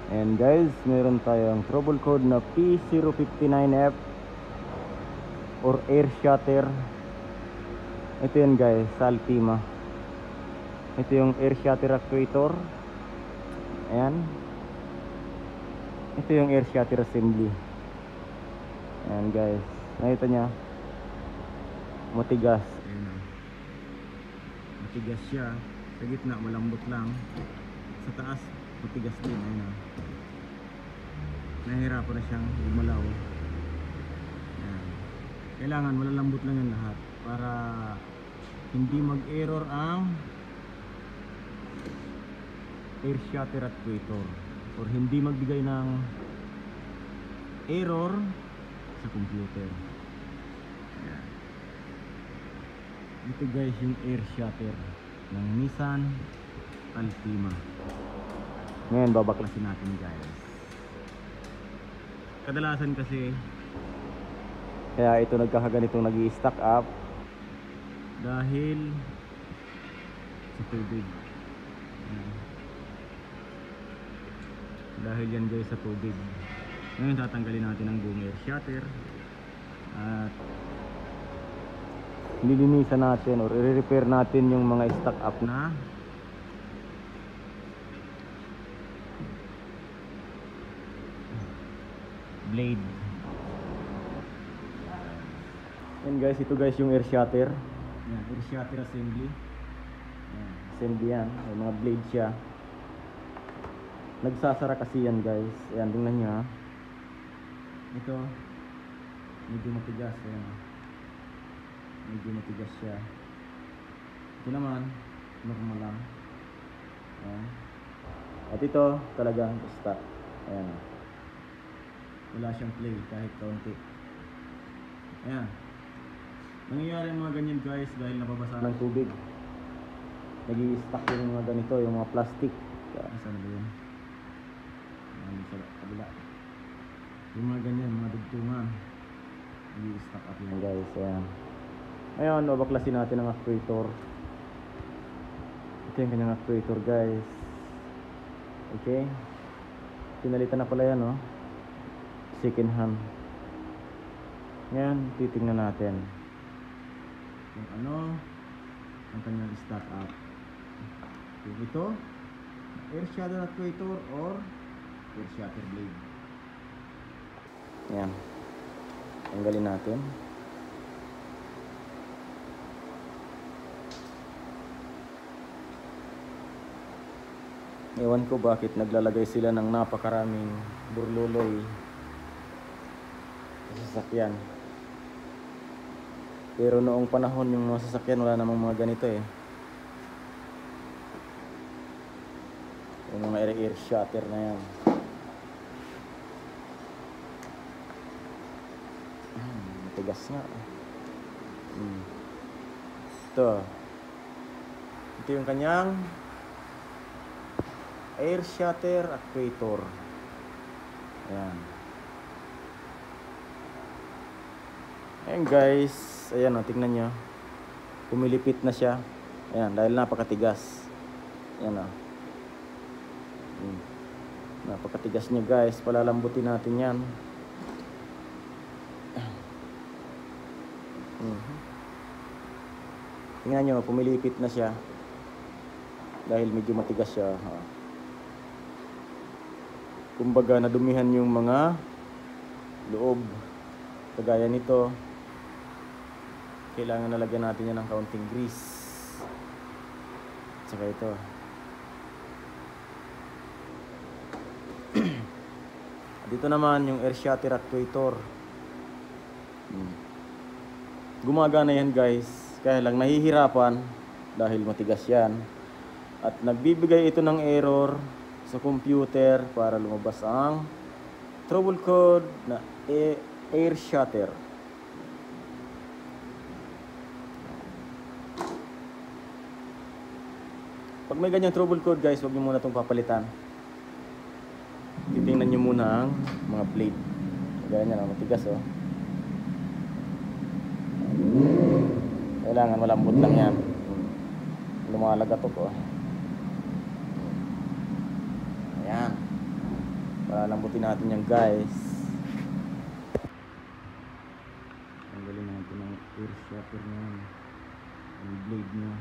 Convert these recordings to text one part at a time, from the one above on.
And guys, meron tayong trouble code na P059F or air shatter. Ito yun guys, sa Altima. Ito yung air shatter actuator. Ayan. Ito yung air shatter assembly. Ayan guys, nakita nya, matigas. Ayan. Matigas siya. Sa gitna malambot lang, sa taas matigas din. Ayan. Nahihirapan na siyang gumalaw. Ayan. Kailangan malalambot lang yan lahat para hindi mag-error ang air shatter actuator or hindi magbigay ng error sa computer. Ayan. Ito guys yung air shatter ng Nissan Altima. Ngayon babaklasin natin guys. Kadalasan kasi kaya ito nagkakaganitong nag-i-stack up dahil sa tubig. Ayan. Dahil yan guys sa tubig. Ngayon tatanggalin natin ang buong air shatter at nilinisan natin or i-repair natin yung mga stack up na blade. Yan guys, ito guys yung air shatter. Yan, air shatter assembly. Yan, assembly yan, may mga blade siya. Nagsasara kasi yan guys. Ayan, tingnan nyo ha. Ito medyo matigas. Ayan. Medyo matigas siya. Ito naman normal lang. Ayan. At ito talagang stock. Ayan. Wala siyang play kahit kaunti. Ayan. Nangyayari yung mga ganyan guys dahil nababasa ng tubig. Nag-i-stack yung mga ganito, yung mga plastic. Saan na ba yun? Sa kabila. Yung mga ganyan, mga dugtungan, nag-i-stack up yan guys. Ayan. Ngayon, babaklasin natin ang actuator. Ito yung kanyang actuator guys. Okay. Pinalitan na pala yan, no? Second hand. Ngayon, titingnan natin kung ano ang kanyang stack up. Kung ito air shatter actuator or air shatter blade. Yan, tanggalin natin. Ewan ko bakit naglalagay sila ng napakaraming burluloy sa sasakyan. Pero noong panahon yung mga sasakyan wala namang mga ganito eh. Yung mga air shatter na yan. Matigas nga. Ito yung kanyang air shatter actuator. Ayan. Ayan guys. Ayan o, tingnan nyo. Pumilipit na siya. Ayan, dahil napakatigas. Ayan o. Napakatigas niya guys. Palalambutin natin yan. Tingnan nyo, pumilipit na siya. Dahil medyo matigas siya. Kumbaga nadumihan yung mga loob. Kagaya nito. Kailangan nalagyan natin yan ng kaunting grease. Tsaka ito. Dito naman yung air shatter actuator. Gumagana yan guys. Kaya lang nahihirapan dahil matigas yan. At nagbibigay ito ng error sa computer para lumabas ang trouble code na air shatter. Pag may ganyang trouble code guys, huwag nyo muna itong papalitan. Titingnan nyo muna ang mga blade. Ganyan na, matigas oh. Kailangan malambot lang yan. Lumalagatok oh. Ayan. Palambutin natin yan guys. Tanggalin natin ang air shatter na yan, ang blade nya.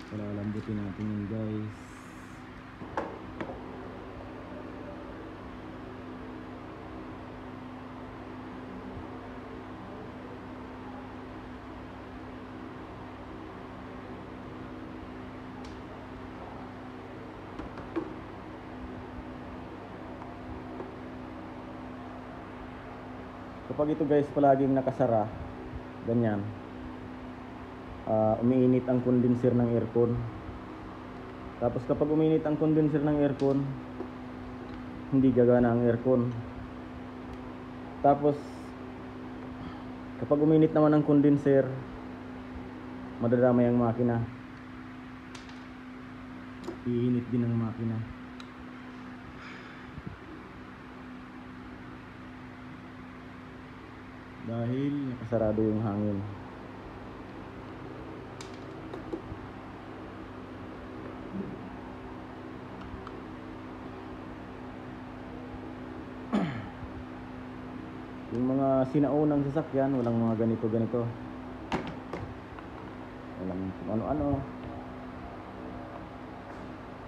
Palambutin natin yan guys. Kapag ito guys palaging nakasara, ganyan, umiinit ang condenser ng aircon. Tapos kapag umiinit ang condenser ng aircon, hindi gagana ang aircon. Tapos kapag umiinit naman ang condenser, madadamay ang makina, iinit din ang makina. Dahil nakasarado yung hangin. Yung mga sinaunang sasakyan, walang mga ganito-ganito. Walang ano-ano.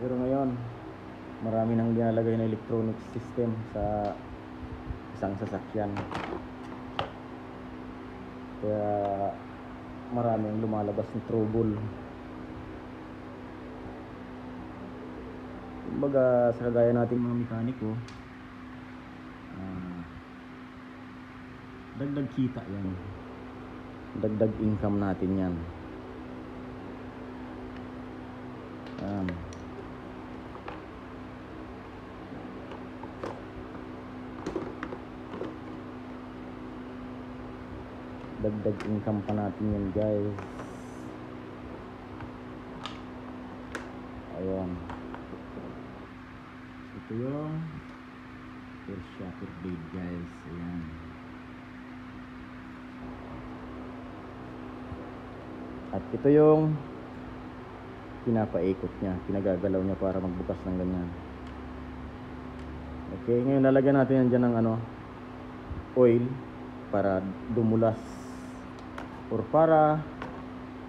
Pero ngayon, marami nang dinalagay na electronic system sa isang sasakyan. Kaya marami ang lumalabas ng trouble. Kumbaga sa kagaya nating mga mekaniko, dagdag kita yan, dagdag income natin yan. Dagdag income pa natin yan guys. Ayun, ito yung air shatter blade guys. Ayan. At ito yung pinapaikot niya, pinagagalaw niya para magbukas ng ganyan. Okay, ngayon lalagyan natin yan dyan ng oil para dumulas or para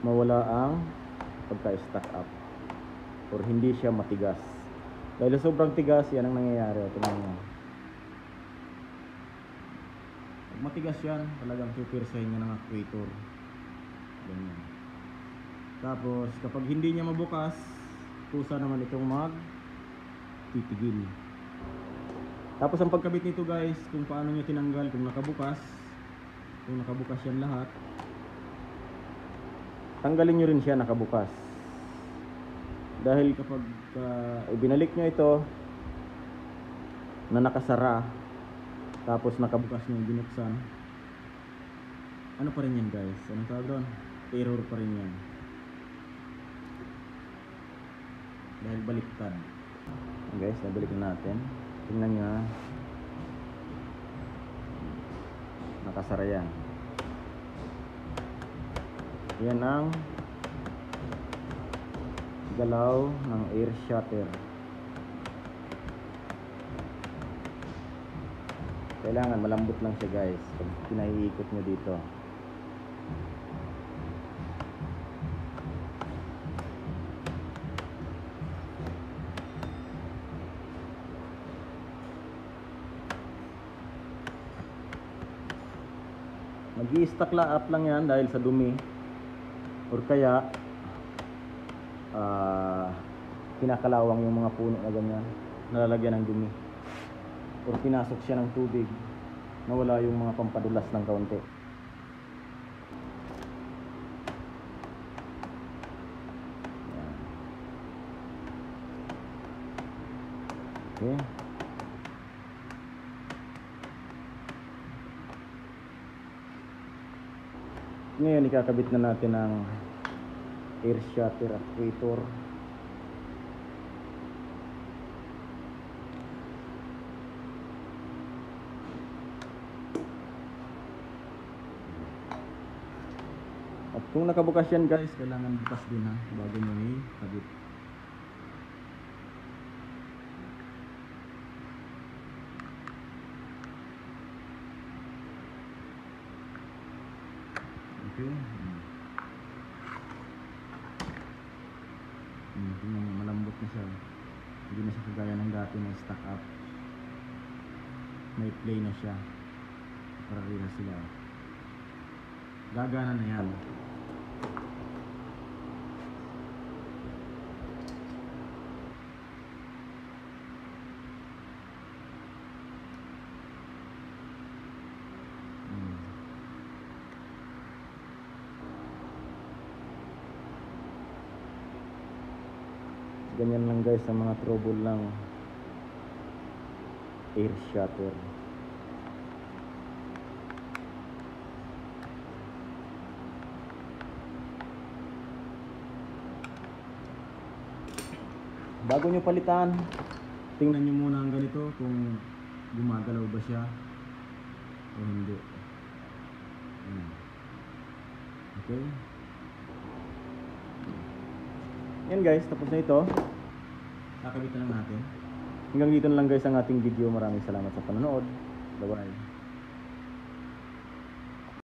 mawala ang pagka-stack up or hindi siya matigas. Dahil sobrang tigas, yan ang nangyayari. Tingnan nyo, pag matigas yan, talagang pipirsahin niya ng actuator. Ganyan. Tapos kapag hindi niya mabukas, kusa naman itong titigil. Tapos ang pagkabit nito guys, kung paano nyo tinanggal, kung nakabukas yan lahat, tanggalin nyo rin siya nakabukas. Dahil kapag ibinalik nyo ito na nakasara, tapos nakabukas nyo yung binuksan, ano pa rin yan guys? Anong tawag doon? Error pa rin yan. Dahil baliktad. Guys, nabalik na natin. Tingnan nyo ha. Nakasara yan. Yan ang galaw ng air shatter. Kailangan malambot lang siya guys pag pinaiikot nyo dito. Nag-i-stack up lang yan dahil sa dumi, or kaya kinakalawang yung mga puno na ganyan, nalalagyan ng dumi, or pinasok siya ng tubig, nawala yung mga pampadulas ng kaunti. Okay. Ngayon ikakabit na natin ang air shatter actuator. At kung nakabukas yan guys, kailangan bukas din ha, bago nyo ikabit. Okay. Tingnan, malambot na siya. Hindi na siya kagaya ng dati na stack up. May play na siya. Parehas sila. Gagana na yan. Ganyan lang guys sa mga trouble lang air shutter. Bago nyo palitan, tingnan nyo muna ang ganito kung gumagalaw ba siya o hindi. Okay. Yan guys, tapos na ito. Kakabitan lang natin. Hanggang dito na lang guys ang ating video. Maraming salamat sa panonood. Bye bye.